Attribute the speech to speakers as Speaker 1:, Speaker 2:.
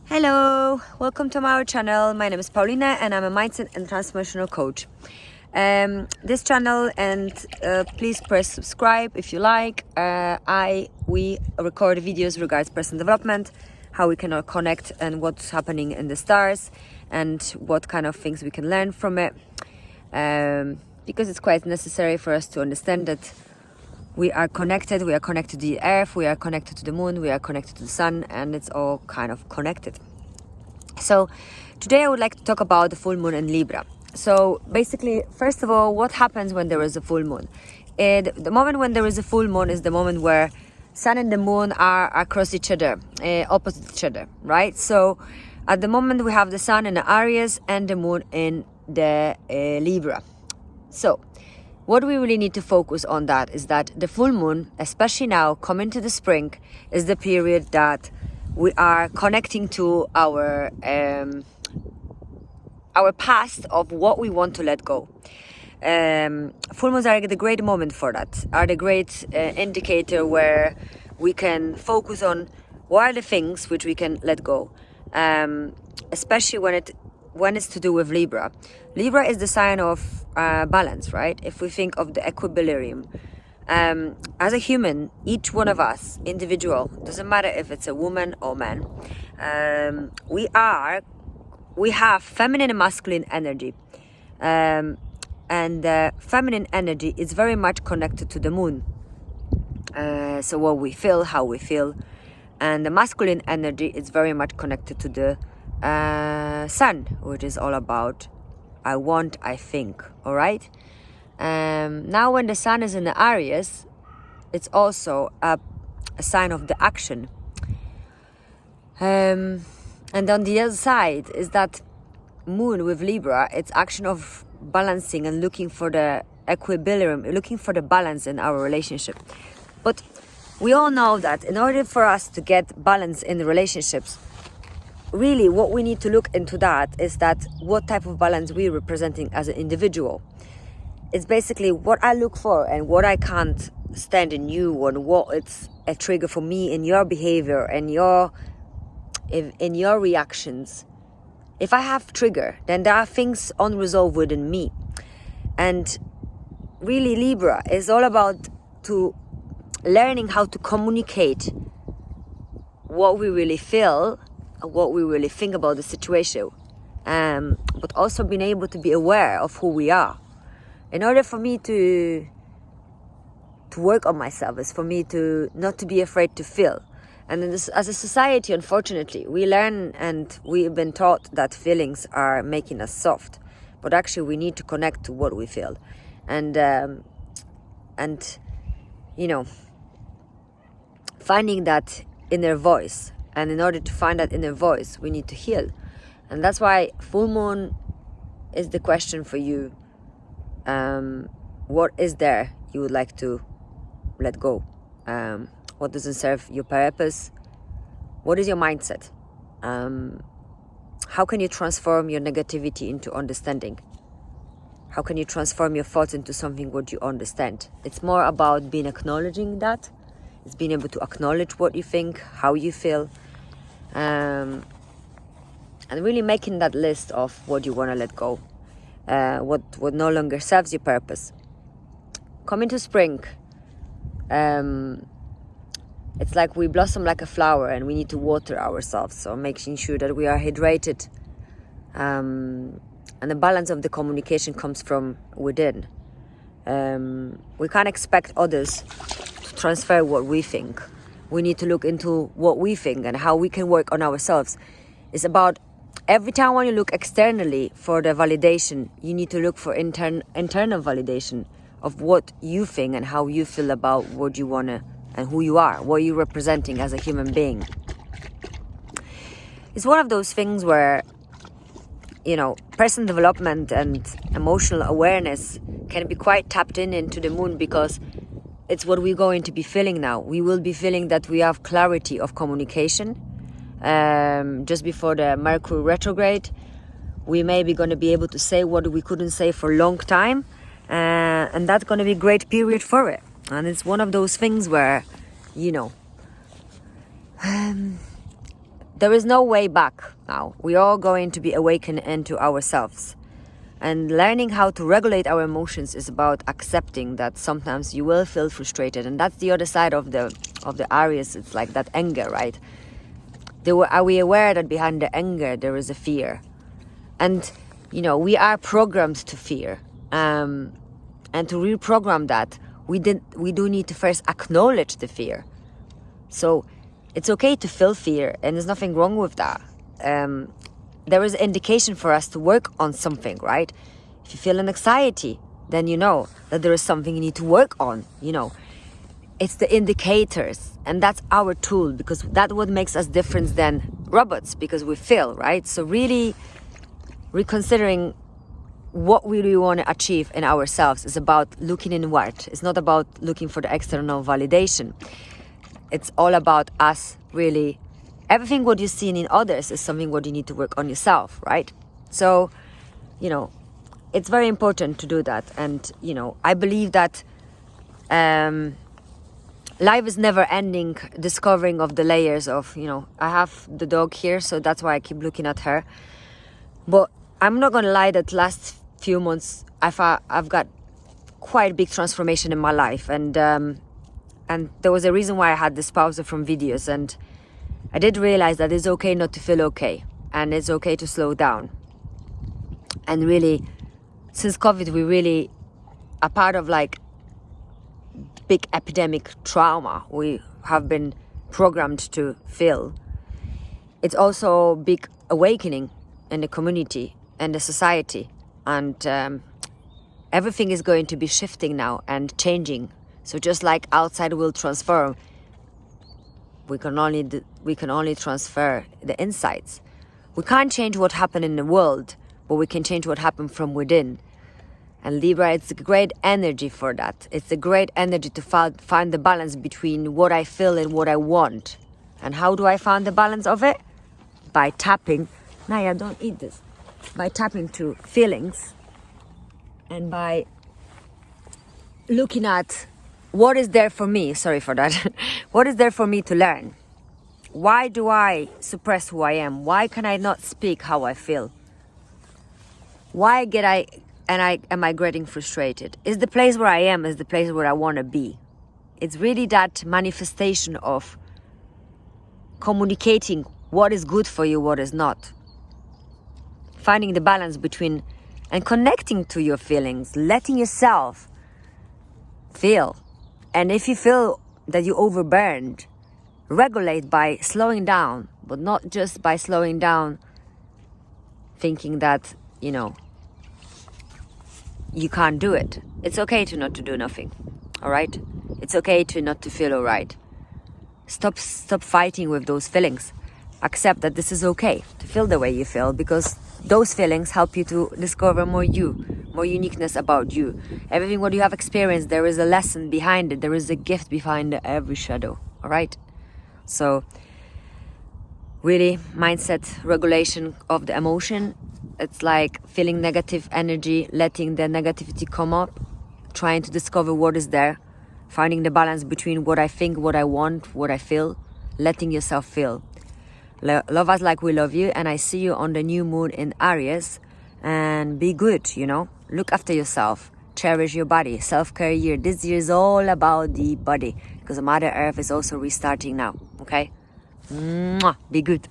Speaker 1: Hello, welcome to our channel. My name is Paulina and I'm a mindset and transformational coach. This channel and please press subscribe if you like. We record videos regards personal development, how we can all connect and what's happening in the stars and what kind of things we can learn from it. Because it's quite necessary for us to understand that we are connected to the earth, we are connected to the moon, we are connected to the sun, and it's all kind of connected. So today I would like to talk about the full moon in Libra. So basically, first of all, what happens when there is a full moon? The moment when there is a full moon is the moment where sun and the moon are across each other, opposite each other, right? So at the moment we have the sun in the Aries and the moon in the Libra. So what we really need to focus on that is that the full moon, especially now coming to the spring, is the period that we are connecting to our past of what we want to let go. Full moons are the great moment for that, are the great indicator where we can focus on what are the things which we can let go, especially when it's to do with Libra. Libra is the sign of balance, right? If we think of the equilibrium. As a human, each one of us, individual, doesn't matter if it's a woman or man, we have feminine and masculine energy. And the feminine energy is very much connected to the moon. So what we feel, how we feel. And the masculine energy is very much connected to the sun, which is all about I want, I think, all right? Now when the sun is in the Aries, it's also a sign of the action. And on the other side is that moon with Libra, it's action of balancing and looking for the equilibrium, looking for the balance in our relationship. But we all know that in order for us to get balance in the relationships, really what we need to look into that is that what type of balance we're representing as an individual. It's basically what I look for and what I can't stand in you, and what it's a trigger for me in your behavior and in your reactions. If I have trigger, then there are things unresolved within me. And really Libra is all about learning how to communicate what we really feel, what we really think about the situation, but also being able to be aware of who we are. In order for me to work on myself is for me to not to be afraid to feel. And as a society, unfortunately, we learn and we've been taught that feelings are making us soft, but actually we need to connect to what we feel, and finding that inner voice. And in order to find that inner voice, we need to heal. And that's why full moon is the question for you. What is there you would like to let go? What doesn't serve your purpose? What is your mindset? How can you transform your negativity into understanding? How can you transform your thoughts into something what you understand? It's more about acknowledging that. It's being able to acknowledge what you think, how you feel, and really making that list of what you want to let go, what no longer serves your purpose. Coming to spring, it's like we blossom like a flower and we need to water ourselves, so making sure that we are hydrated, and the balance of the communication comes from within. We can't expect others to transfer what we think. We need to look into what we think and how we can work on ourselves. It's about every time when you look externally for the validation, you need to look for internal validation of what you think and how you feel about what you want to and who you are, what you're representing as a human being. It's one of those things where, personal development and emotional awareness can be quite tapped into the moon, because it's what we're going to be feeling now. We will be feeling that we have clarity of communication. Just before the Mercury retrograde, we may be going to be able to say what we couldn't say for a long time. And that's going to be a great period for it. And it's one of those things where, there is no way back now. We are going to be awakened into ourselves. And learning how to regulate our emotions is about accepting that sometimes you will feel frustrated. And that's the other side of the Aries. It's like that anger, right? Are we aware that behind the anger there is a fear? And, you know, we are programmed to fear. And to reprogram that, we do need to first acknowledge the fear. So it's okay to feel fear, and there's nothing wrong with that. There is an indication for us to work on something, right? If you feel an anxiety, then you know that there is something you need to work on, you know. It's the indicators, and that's our tool, because that's what makes us different than robots, because we feel, right? So really reconsidering what we really want to achieve in ourselves is about looking inward. It's not about looking for the external validation. It's all about us really. Everything what you see in others is something what you need to work on yourself, right? So, you know, it's very important to do that. And, you know, I believe that life is never ending, discovering of the layers of, you know, I have the dog here, so that's why I keep looking at her. But I'm not going to lie that last few months, I've got quite a big transformation in my life. And there was a reason why I had this pause from videos. And I did realize that it's okay not to feel okay, and it's okay to slow down. And really, since COVID, we really are part of like big epidemic trauma we have been programmed to feel. It's also big awakening in the community and the society, and everything is going to be shifting now and changing. So just like outside will transform, we can only transfer the insights. We can't change what happened in the world, but we can change what happened from within. And Libra, it's a great energy for that. It's a great energy to find the balance between what I feel and what I want. And how do I find the balance of it? By tapping. Naya, don't eat this. By tapping to feelings, and by looking at what is there for me. Sorry for that. What is there for me to learn? Why do I suppress who I am? Why can I not speak how I feel? Why am I getting frustrated? Is the place where I am is the place where I want to be? It's really that manifestation of communicating what is good for you, what is not. Finding the balance between and connecting to your feelings, letting yourself feel. And if you feel that you overburned, regulate by slowing down, but not just by slowing down thinking that, you know, you can't do it. It's okay to not to do nothing, all right? It's okay to not to feel all right. Stop fighting with those feelings. Accept that this is okay to feel the way you feel, because those feelings help you to discover more you, more uniqueness about you. Everything what you have experienced, there is a lesson behind it. There is a gift behind every shadow, all right? So really, mindset regulation of the emotion. It's like feeling negative energy, letting the negativity come up, trying to discover what is there, finding the balance between what I think, what I want, what I feel, letting yourself feel. Love us like we love you, and I see you on the new moon in Aries. And be good, you know, look after yourself, cherish your body. Self-care year, this year is all about the body, because Mother Earth is also restarting now, okay? Mwah. Be good.